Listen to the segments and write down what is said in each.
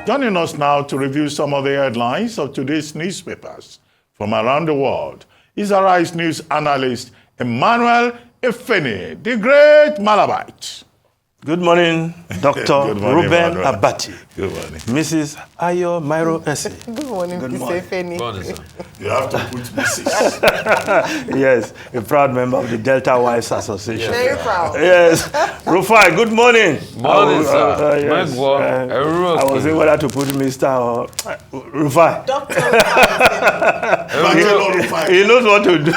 Joining us now to review some of the headlines of today's newspapers from around the world is Arise News analyst Emmanuel Ifeni, the great Malabite. Good morning, Dr. Ruben Abati. Good morning. Mrs. Ayo Mairo Ese. Good morning, Mr. Ifeni. You have to put Mrs. Yes, a proud member of the Delta Wives Association. Very proud. Yes. Rufai, good morning. Morning, sir. Yes. I was saying whether to put Mr. or Rufai. Doctor Rufai. He knows what to do.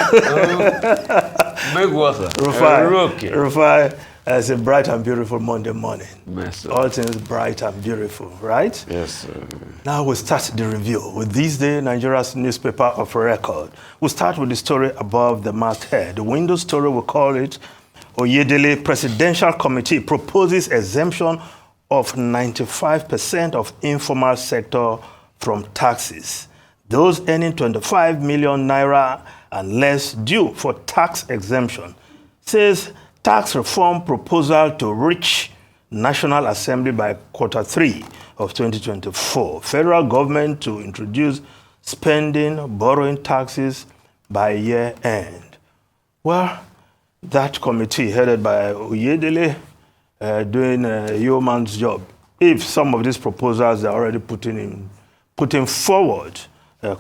Rufai. It's a bright and beautiful Monday morning. Yes, all things bright and beautiful, right? Yes, sir. Now we'll start the review with this day Nigeria's newspaper of record. We'll start with the story above the masthead. The window story, we call it Oyedele Presidential Committee proposes exemption of 95% of informal sector from taxes. Those earning 25 million naira and less due for tax exemption, says tax reform proposal to reach National Assembly by Q3 of 2024. Federal government to introduce spending, borrowing taxes by year end. Well, that committee headed by Oyedele doing a yeoman's job. If some of these proposals they're already putting forward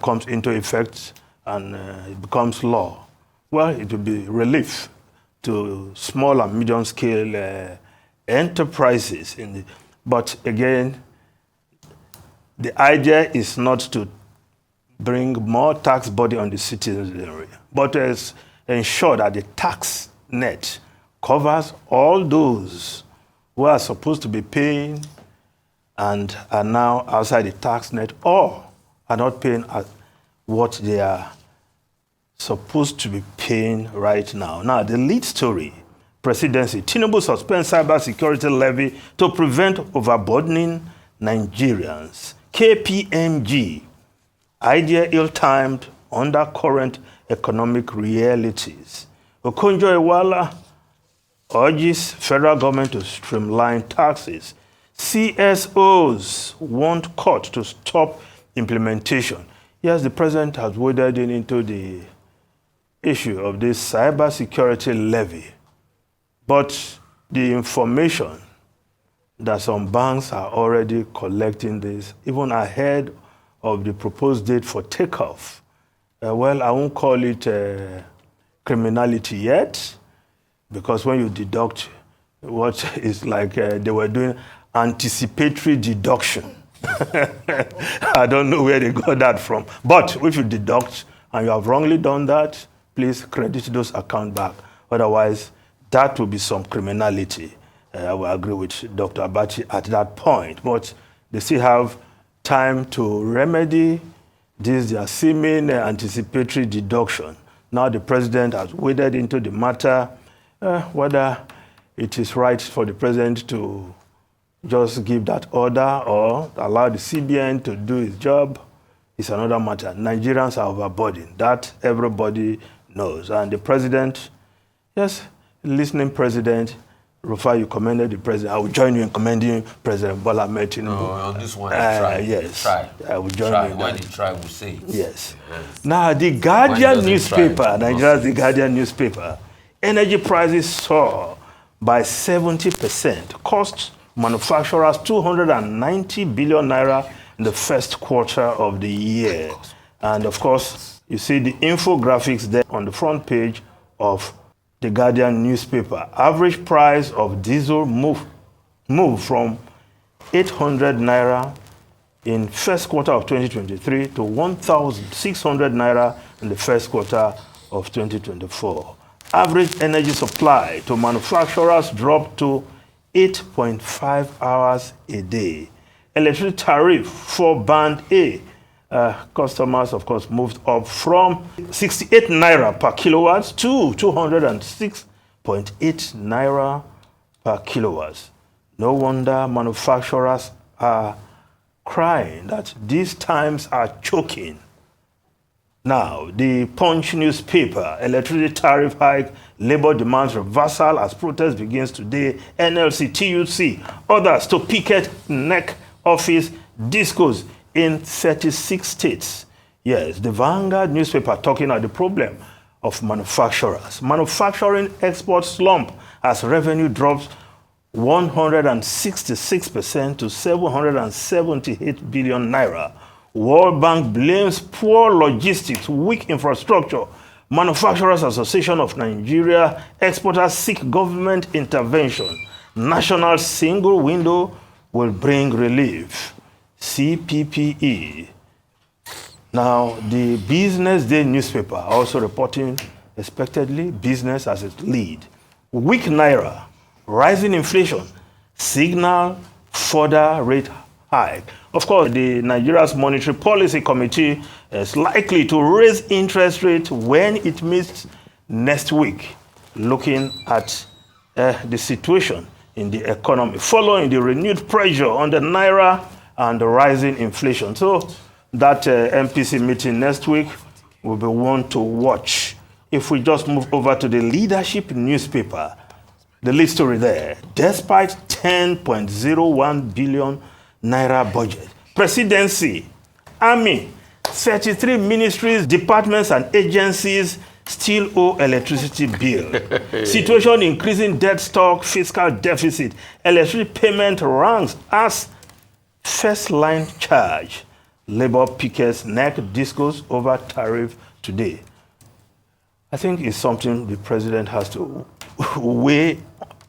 comes into effect and it becomes law, well, it will be relief to small and medium scale enterprises. But again, the idea is not to bring more tax burden on the citizenry, but to ensure that the tax net covers all those who are supposed to be paying and are now outside the tax net or are not paying what they are supposed to be paying right now. Now, the lead story, Presidency. Tinubu suspends Cybersecurity Levy to prevent overburdening Nigerians. KPMG, idea ill-timed under current economic realities. Okonjo-Iweala urges federal government to streamline taxes. CSOs want court to stop implementation. Yes, the president has waded into the issue of this cybersecurity levy, but the information that some banks are already collecting this, even ahead of the proposed date for takeoff, well, I won't call it criminality yet, because when you deduct what is like they were doing anticipatory deduction. I don't know where they got that from. But if you deduct and you have wrongly done that, please credit those accounts back. Otherwise, that will be some criminality. I will agree with Dr. Abati at that point. But they still have time to remedy this, their seeming anticipatory deduction. Now the president has waded into the matter. Whether it is right for the president to just give that order or allow the CBN to do its job is another matter. Nigerians are overburdened. That everybody knows. And the president, yes, listening president, Rufai, you commended the president. I will join you in commending President Bola Ahmed Tinubu. No, on this one, try. Yes. Try. I will join you in When that. he try, we'll say it. Yes. Now, the Guardian newspaper, Nigeria's The Guardian newspaper, energy prices soar by 70%, cost manufacturers 290 billion naira in the first quarter of the year. And of course, you see the infographics there on the front page of the Guardian newspaper. Average price of diesel moved from 800 naira in first quarter of 2023 to 1,600 naira in the first quarter of 2024. Average energy supply to manufacturers dropped to 8.5 hours a day. Electricity tariff for Band A, customers, of course, moved up from 68 naira per kilowatt to 206.8 naira per kilowatt. No wonder manufacturers are crying that these times are choking. Now, the Punch newspaper, electricity tariff hike, labor demands reversal as protest begins today. NLC, TUC, others to picket NEC office discos in 36 states. Yes, the Vanguard newspaper talking about the problem of manufacturers. Manufacturing export slump as revenue drops 166% to 778 billion naira. World Bank blames poor logistics, weak infrastructure. Manufacturers Association of Nigeria exporters seek government intervention. National single window will bring relief. CPPE. Now, the Business Day newspaper also reporting expectedly business as its lead. Weak naira, rising inflation, signal further rate hike. Of course, the Nigeria's Monetary Policy Committee is likely to raise interest rate when it meets next week, looking at the situation in the economy, following the renewed pressure on the naira and the rising inflation. So that MPC meeting next week will be one to watch. If we just move over to the Leadership newspaper, the lead story there, despite 10.01 billion naira budget, Presidency, Army, 33 ministries, departments, and agencies still owe electricity bill. Situation increasing debt stock, fiscal deficit, electricity payment ranks as first line charge. Labor pickets neck discourse over tariff today. I think it's something the president has to weigh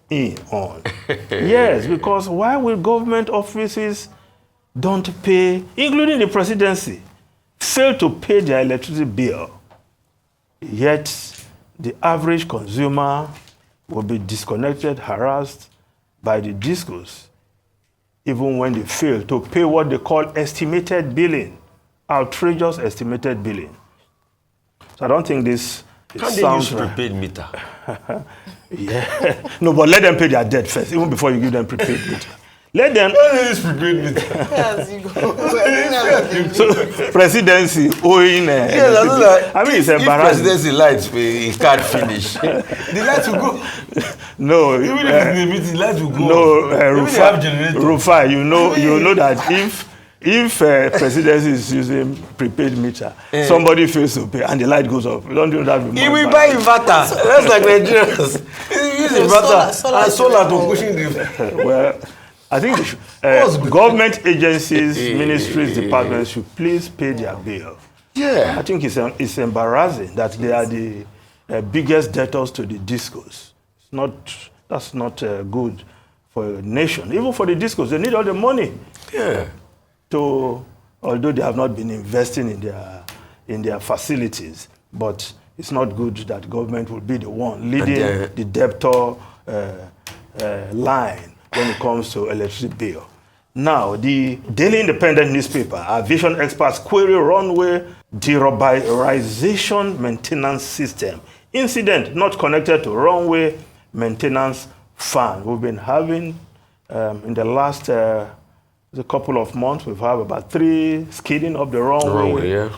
in on. Yes, because why will government offices don't pay, including the presidency, fail to pay their electricity bill? Yet the average consumer will be disconnected, harassed by the discourse, even when they fail to pay what they call estimated billing, outrageous estimated billing. So I don't think this sounds right. Prepaid meter. Yeah. No, but let them pay their debt first, even before you give them prepaid meter. Let them. This prepaid meter. Yes, you go. So, presidency owing. Yes, I know that. I mean, it's if embarrassing. presidency lights, it can't finish. The lights will go. No. Even if it's the meeting, the lights will go. No, Rufai, you know that if presidency is using prepaid meter, somebody fails to pay and the light goes off. We don't do that. He will buy inverter. That's like Nigerians. He use inverter and solar to pushing the. Well, I think government agencies, ministries, departments should please pay their bill. Yeah. I think it's embarrassing that they are the biggest debtors to the discos. That's not good for a nation. Even for the discos, they need all the money. Yeah. Although they have not been investing in their facilities, but it's not good that government will be the one leading the debtor line when it comes to electricity bill. Now, the Daily Independent newspaper, aviation experts query runway derubberization maintenance system. Incident not connected to runway maintenance fan. We've been having, in the last a couple of months, we've had about 3 skidding of the runway. Yeah.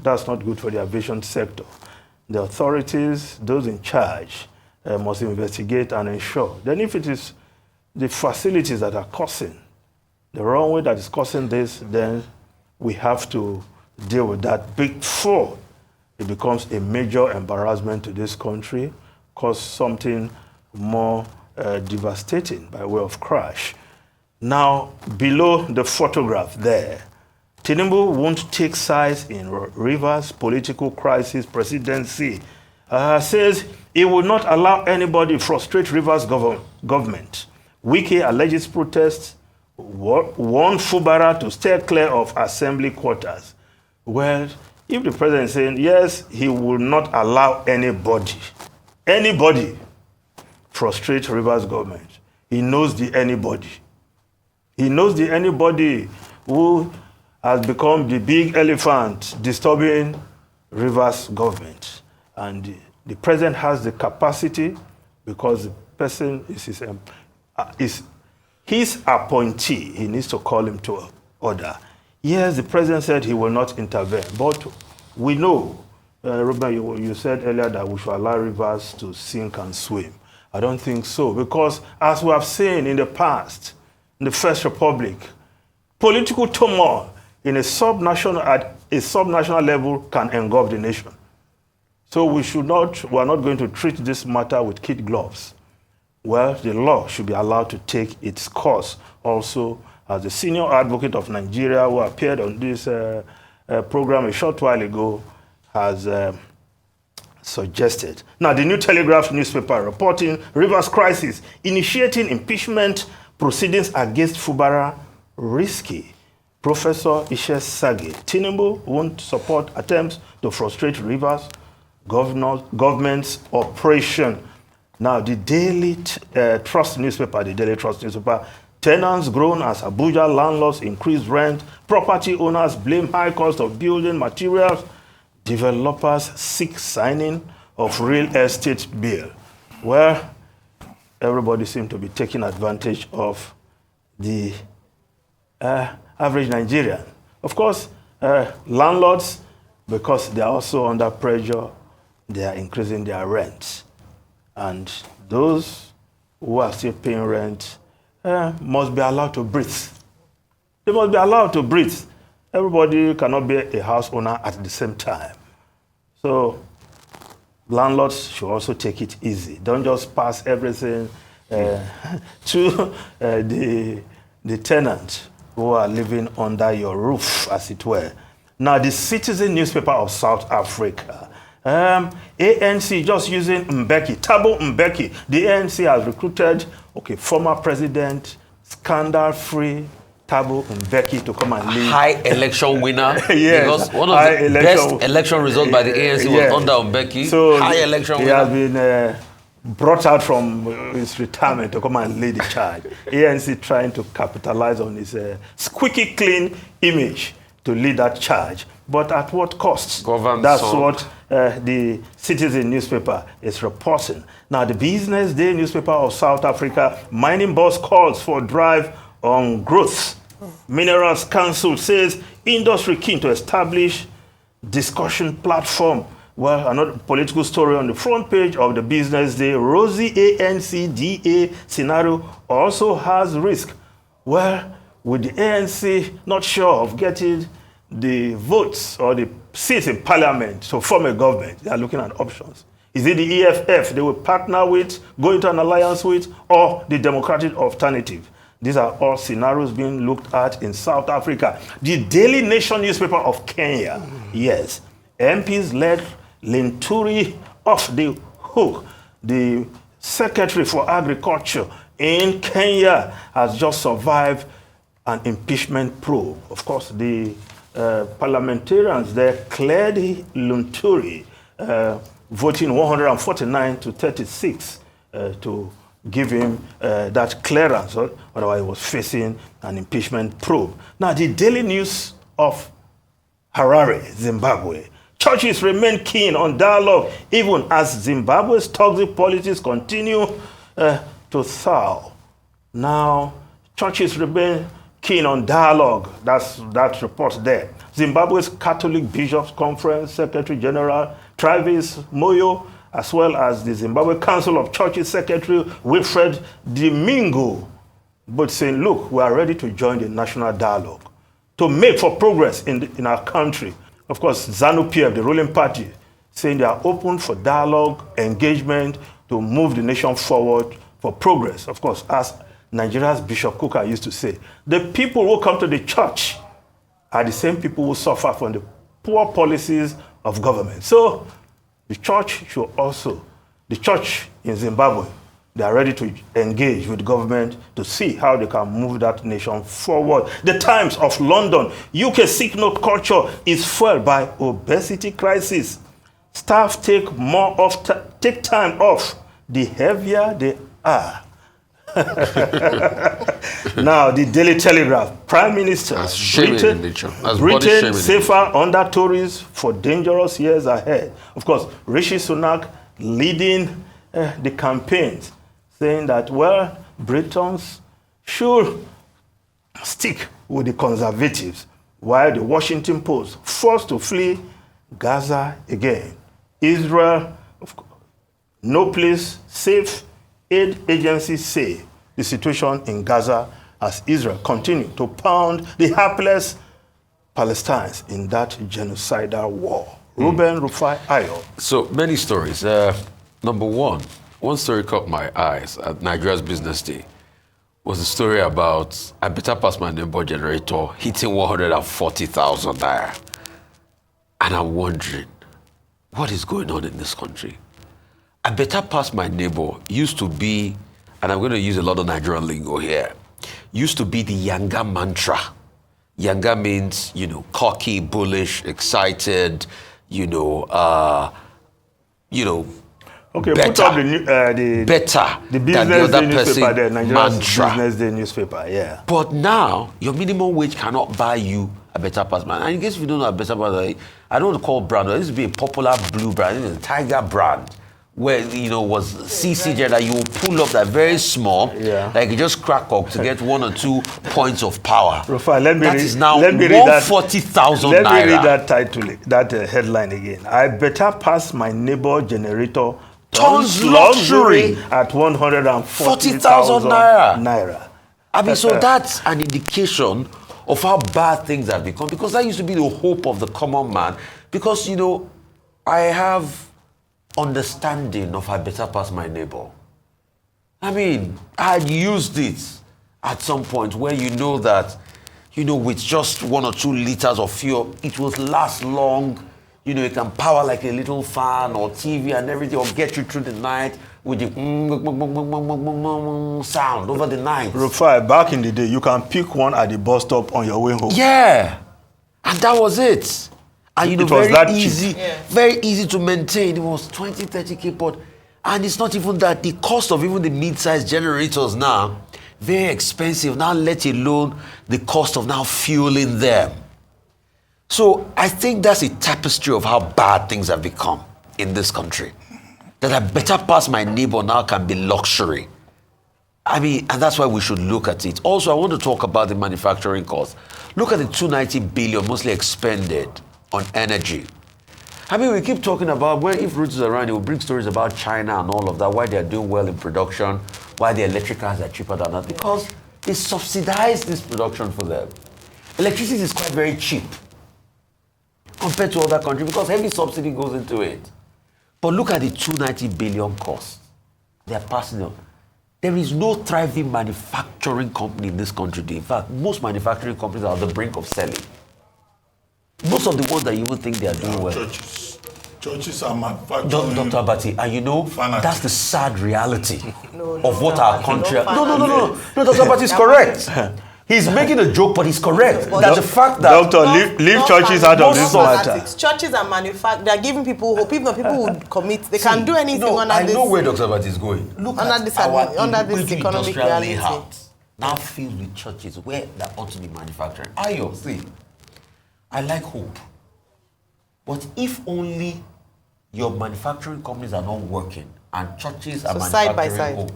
That's not good for the aviation sector. The authorities, those in charge, must investigate and ensure. Then if it is the facilities that are causing, the runway that is causing this, then we have to deal with that before it becomes a major embarrassment to this country, cause something more devastating by way of crash. Now, below the photograph there, Tinubu won't take sides in Rivers political crisis. Presidency says it will not allow anybody frustrate Rivers government. Wike alleges protests warned Fubara to stay clear of assembly quarters. Well, if the president is saying, yes, he will not allow anybody frustrate Rivers government, he knows the anybody. He knows the anybody who has become the big elephant disturbing Rivers government. And the president has the capacity, because the person is his appointee. He needs to call him to order. Yes, the president said he will not intervene, but we know, Ruben, you said earlier that we should allow rivers to sink and swim. I don't think so, because as we have seen in the past, in the First Republic, Political turmoil in a subnational at a subnational level can engulf the nation. So we are not going to treat this matter with kid gloves. Well, the law should be allowed to take its course. Also, as the senior advocate of Nigeria who appeared on this program a short while ago has suggested. Now, the New Telegraph newspaper reporting Rivers crisis, initiating impeachment proceedings against Fubara risky. Professor Ishe Sagi, Tinubu won't support attempts to frustrate Rivers government's operation. Now, the Daily Trust newspaper, tenants groan as Abuja landlords increase rent, property owners blame high cost of building materials, developers seek signing of real estate bill. Well, everybody seems to be taking advantage of the average Nigerian. Of course, landlords, because they are also under pressure, they are increasing their rents. And those who are still paying rent must be allowed to breathe. They must be allowed to breathe. Everybody cannot be a house owner at the same time. So landlords should also take it easy. Don't just pass everything to the tenants who are living under your roof, as it were. Now, the Citizen newspaper of South Africa, ANC just using Mbeki, Thabo Mbeki. The ANC has recruited, former president, scandal-free Thabo Mbeki to come and lead. High election winner. Yes, because one of the best election results by the ANC was under Mbeki. So high election he winner. Has been brought out from his retirement to come and lead the charge. ANC trying to capitalize on his squeaky clean image to lead that charge. But at what cost? That's what the Citizen newspaper is reporting. Now, the Business Day newspaper of South Africa, mining boss calls for drive on growth. Minerals Council says industry keen to establish discussion platform. Well, another political story on the front page of the Business Day, rosy ANC-DA scenario also has risk. Well, with the ANC not sure of getting the votes or the seats in parliament to form a government, they are looking at options. Is it the EFF they will partner with, go into an alliance with, or the Democratic Alternative? These are all scenarios being looked at in South Africa. The Daily Nation newspaper of Kenya, yes, MPs led Linturi off the hook. The Secretary for Agriculture in Kenya has just survived an impeachment probe. Of course, the parliamentarians there cleared Linturi, voting 149 to 36 to give him that clearance. Otherwise, he was facing an impeachment probe. Now, the Daily News of Harare, Zimbabwe. Churches remain keen on dialogue, even as Zimbabwe's toxic politics continue to thaw. Now, churches remain keen on dialogue. That report there. Zimbabwe's Catholic Bishops' Conference Secretary General Travis Moyo, as well as the Zimbabwe Council of Churches Secretary Wilfred Domingo, both saying, look, we are ready to join the national dialogue to make for progress in our country. Of course, ZANU-PF, the ruling party, saying they are open for dialogue, engagement, to move the nation forward for progress. Of course, as Nigeria's Bishop Kuka used to say, the people who come to the church are the same people who suffer from the poor policies of government. So the church in Zimbabwe, they are ready to engage with government to see how they can move that nation forward. The Times of London, UK sick note culture is fueled by obesity crisis. Staff take time off, the heavier they are. Now, the Daily Telegraph, Prime Minister, Britain safer under Tories for dangerous years ahead. Of course, Rishi Sunak leading the campaigns, saying that, well, Britons should stick with the conservatives, while the Washington Post forced to flee Gaza again. Israel, of course, no place safe. Aid agencies say the situation in Gaza as Israel continues to pound the hapless Palestinians in that genocidal war. Ruben Rufai Ayo. So many stories. Number one story caught my eyes at Nigeria's Business Day was a story about I better pass my neighbor generator hitting 140,000 naira. And I'm wondering, what is going on in this country? I better pass my neighbor used to be, and I'm going to use a lot of Nigerian lingo here, used to be the Yanga mantra. Yanga means, cocky, bullish, excited, Okay, better, put up the better the than Business the other Day newspaper person there, Nigeria's mantra. Business Day newspaper, yeah. But now, your minimum wage cannot buy you a better pass man. And in case you don't know a better pass, I don't want to call brand, but this would be a popular blue brand, a Tiger brand, where, was CCJ that you will pull up that very small, like you just crack up to get 1 or 2 points of power. Rufai, That is now 140,000 naira. Let me read that title, that headline again. I better pass my neighbor generator Tons luxury at 140,000 naira. I mean, so that's an indication of how bad things have become, because that used to be the hope of the common man. Because, I have understanding of I better pass my neighbor. I mean, I had used it at some point where that, with just 1 or 2 liters of fuel, it will last long. It can power like a little fan or TV and everything, or get you through the night with the sound over the night. Rufai, back in the day, you can pick one at the bus stop on your way home. Yeah, and that was it. And it was that cheap. Very easy to maintain. It was 20, 30K, and it's not even that. The cost of even the mid-sized generators now, very expensive. Now, let alone the cost of now fueling them. So I think that's a tapestry of how bad things have become in this country. That I better pass my neighbor now can be luxury. I mean, and that's why we should look at it. Also, I want to talk about the manufacturing costs. Look at the 290 billion mostly expended on energy. I mean, we keep talking about if Roots is around, he will bring stories about China and all of that, why they're doing well in production, why the electric cars are cheaper than that, because they subsidize this production for them. Electricity is quite very cheap compared to other countries because heavy subsidy goes into it. But look at the 290 billion cost. They're passing on. There is no thriving manufacturing company in this country. In fact, most manufacturing companies are on the brink of selling. Most of the ones that you would think they are doing well. Churches are manufacturing. Dr. Abati, and fanatics. That's the sad reality of what our country... No, Dr. Abati is correct. He's making a joke, but he's correct. That's the fact that... Doctor, leave churches out of this matter. Churches are manufacturing. They are giving people hope. Even people who commit, they can do anything under this... I know where Dr. Abati is going. Look under this economic reality. Now filled with churches where they ought to be manufacturing. Ayo, see, I like hope. But if only your manufacturing companies are not working and churches are manufacturing side by side. hope,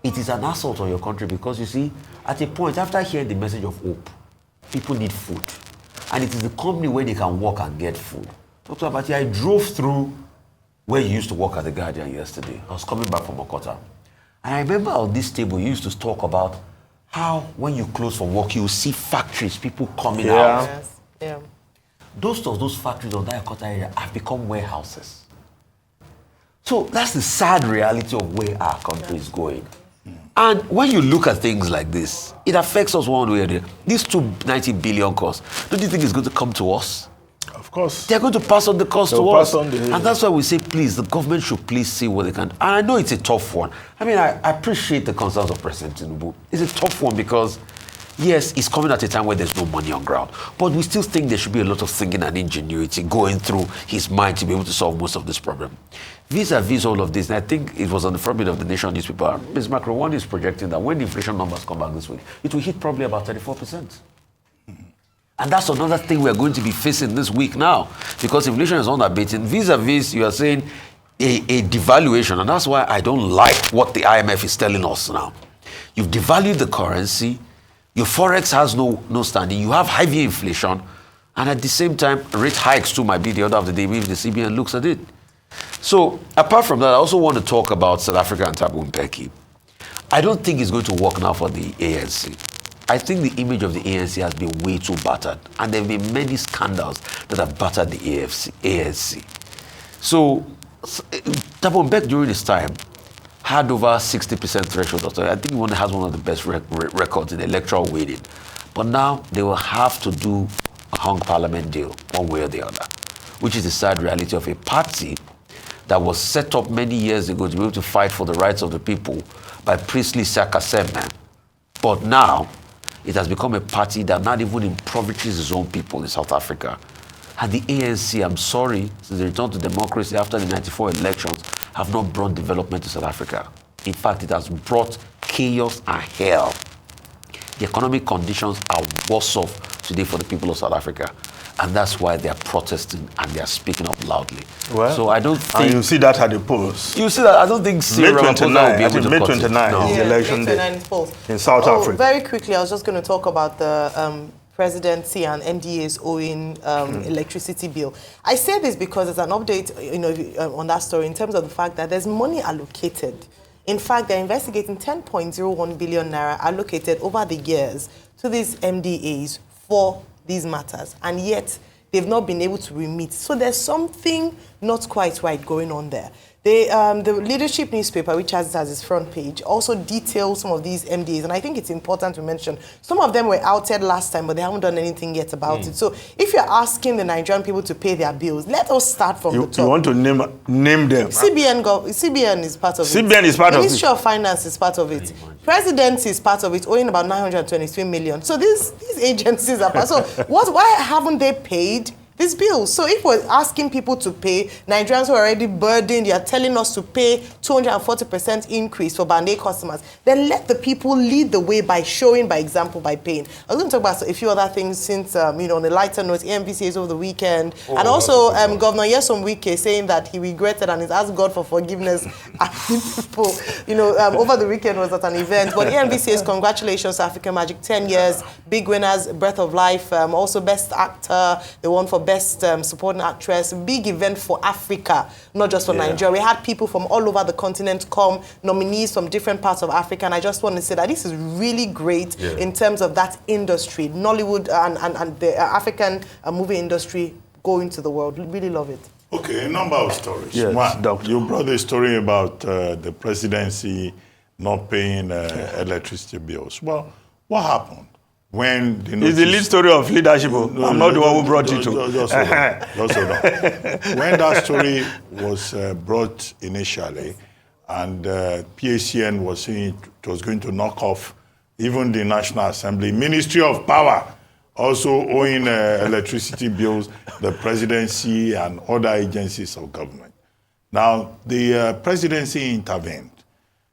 it is an assault on your country, because you see, at a point, after hearing the message of hope, people need food. And it is the company where they can work and get food. Dr. Abati, I drove through where you used to work at the Guardian yesterday. I was coming back from Okota. And I remember on this table, you used to talk about how when you close from work, you see factories, people coming out. Yes. Yeah. Those factories on that Okota area have become warehouses. So that's the sad reality of where our country is going. And when you look at things like this, it affects us one way or the other. These 290 billion costs, don't you think it's going to come to us? Of course. They're going to pass on the cost They'll to us. And that's why we say, please, the government should please see what they can. And I know it's a tough one. I mean, I appreciate the concerns of President Tinubu. It's a tough one because, yes, it's coming at a time where there's no money on ground. But we still think there should be a lot of thinking and ingenuity going through his mind to be able to solve most of this problem. Vis-a-vis all of this, and I think it was on the front page of the Nation newspaper, Ms. Macron is projecting that when the inflation numbers come back this week, it will hit probably about 34%. And that's another thing we're going to be facing this week now, because inflation is unabating. Vis-a-vis, you are saying a devaluation, and that's why I don't like what the IMF is telling us now. You've devalued the currency, your forex has no standing, you have heavy inflation, and at the same time, rate hikes too might be the order of the day if the CBN looks at it. So, apart from that, I also want to talk about South Africa and Thabo Mbeki. I don't think it's going to work now for the ANC. I think the image of the ANC has been way too battered, and there have been many scandals that have battered the ANC. So, Thabo Mbeki during his time had over 60% threshold. I think he has one of the best records in electoral weighting. But now they will have to do a hung parliament deal, one way or the other, which is the sad reality of a party that was set up many years ago to be able to fight for the rights of the people by priestly Sakasema. But now, it has become a party that not even impoverishes its own people in South Africa. And the ANC, I'm sorry, since the return to democracy after the 94 elections, have not brought development to South Africa. In fact, it has brought chaos and hell. The economic conditions are worse off today for the people of South Africa. And that's why they are protesting and they are speaking up loudly. Well, so I don't think... And you see that at the polls. You see that, I don't think May 29 is no. the election day in South Africa. Very quickly, I was just going to talk about the Presidency and NDA's owing electricity bill. I say this because it's an update, on that story in terms of the fact that there's money allocated. In fact, they're investigating 10.01 billion naira allocated over the years to these MDAs for these matters, and yet they've not been able to remit. So there's something not quite right going on there. The leadership newspaper, which has it as its front page, also details some of these MDAs, and I think it's important to mention some of them were outed last time, but they haven't done anything yet about it. So if you're asking the Nigerian people to pay their bills, let us start from the top. You want to name them? CBN is part of it. CBN is part of it. Ministry of Finance is part of it. Presidency is part of it, owing about 923 million. So these agencies are part. So why haven't they paid these bills? So if we're asking people to pay, Nigerians who are already burdened, they are telling us to pay 240% increase for Band A customers, then let the people lead the way by showing by example, by paying. I was going to talk about a few other things since, on a lighter note, AMVCAs over the weekend, and also Governor Nyesom Wike saying that he regretted and has asked God for forgiveness. People, over the weekend was at an event, but AMVCAs, congratulations to African Magic, 10 years, big winners, Breath of Life, also Best Actor, they won for Best Supporting Actress, big event for Africa, not just for Nigeria. We had people from all over the continent come, nominees from different parts of Africa, and I just want to say that this is really great in terms of that industry, Nollywood and the African movie industry going to the world. Really love it. Okay, a number of stories. Yes, One, Doctor. you brought a story about the presidency not paying electricity bills. Well, what happened? When It's the lead story of leadership. I'm not the one who brought you to. Just hold on. When that story was brought initially, and PACN was saying it was going to knock off even the National Assembly, Ministry of Power, also owing electricity bills, the presidency and other agencies of government. Now, the presidency intervened.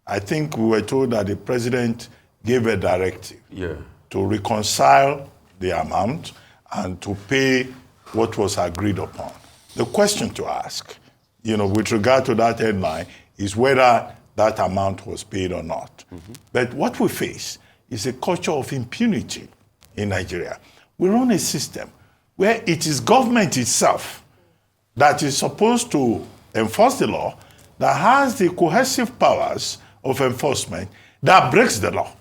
I think we were told that the president gave a directive to reconcile the amount and to pay what was agreed upon. The question to ask, with regard to that headline, is whether that amount was paid or not. But what we face is a culture of impunity in Nigeria. We run a system where it is government itself that is supposed to enforce the law, that has the coercive powers of enforcement, that breaks the law.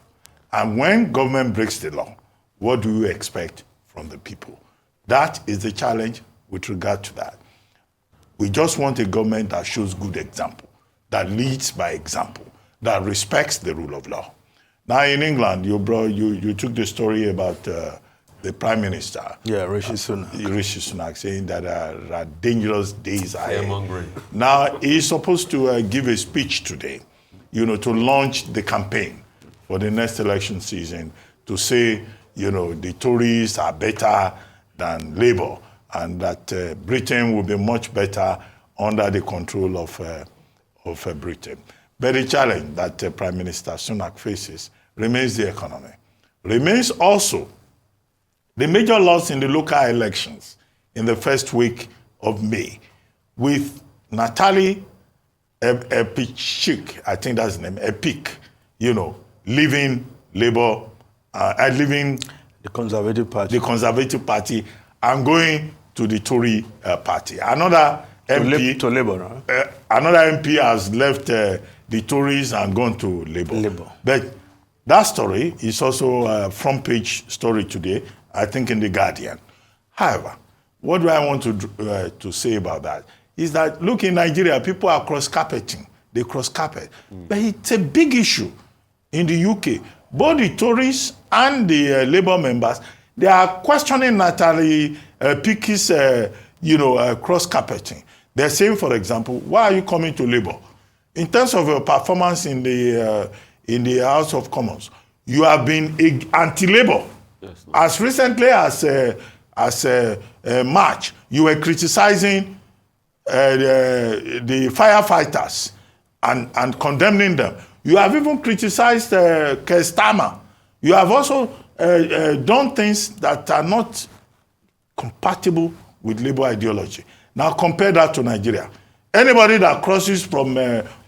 And when government breaks the law, what do you expect from the people? That is the challenge with regard to that. We just want a government that shows good example, that leads by example, that respects the rule of law. Now in England, you took the story about the Prime Minister. Rishi Sunak saying that there are dangerous days ahead. Now he's supposed to give a speech today, to launch the campaign for the next election season, to say, the Tories are better than Labour and that Britain will be much better under the control of Britain. But the challenge that Prime Minister Sunak faces remains the economy. Remains also the major loss in the local elections in the first week of May, with Natalie Epichik, I think that's the name, Epic, leaving Labour, leaving the Conservative Party. The Conservative Party and going to the Tory party. Another MP to Labour, another MP has left the Tories and gone to Labour. Labour. But that story is also a front page story today, I think, in The Guardian. However, what do I want to say about that is that, look, in Nigeria, people are cross-carpeting. They cross-carpet. But it's a big issue in the UK. Both the Tories and the Labour members, they are questioning Natalie Pickey's, cross-carpeting. They're saying, for example, why are you coming to Labour? In terms of your performance in the House of Commons, you have been anti-Labour. Yes, no. As recently as March, you were criticizing the firefighters and condemning them. You have even criticized Keir Starmer. You have also done things that are not compatible with Labour ideology. Now compare that to Nigeria. Anybody that crosses from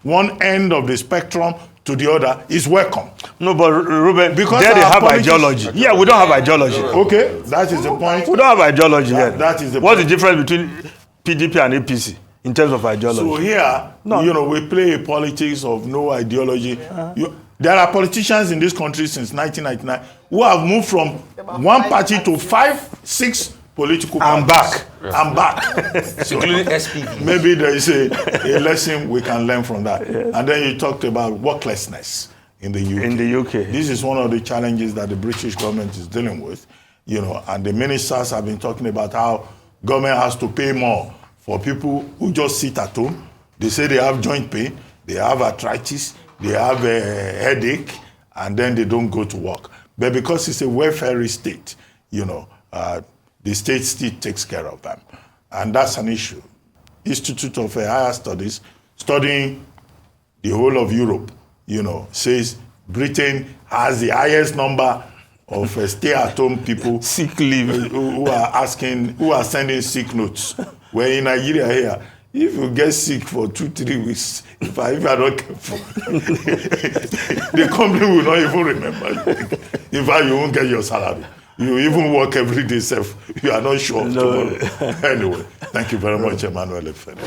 one end of the spectrum to the other is welcome. No, but Ruben, because there they have ideology. Yeah, we don't have ideology. Okay, that is the point. We don't have ideology here. That is the What's point. the difference between PDP and APC in terms of ideology? So here, we play a politics of no ideology. There are politicians in this country since 1999 who have moved from one party to 5, 6 political parties. I'm back. Including SPV. Maybe there is a lesson we can learn from that. Yes. And then you talked about worklessness in the UK. In the UK. This is one of the challenges that the British government is dealing with. And the ministers have been talking about how government has to pay more for people who just sit at home. They say they have joint pain, they have arthritis, they have a headache, and then they don't go to work. But because it's a welfare state, the state still takes care of them. And that's an issue. Institute of Higher Studies, studying the whole of Europe, says Britain has the highest number of stay-at-home people sick leave who are sending sick notes. Where in Nigeria here, if you get sick for 2-3 weeks, if I not careful, the company will not even remember you. In fact, you won't get your salary. You even work every day, self. You are not sure of tomorrow. Anyway, thank you very much, Emmanuel Efene.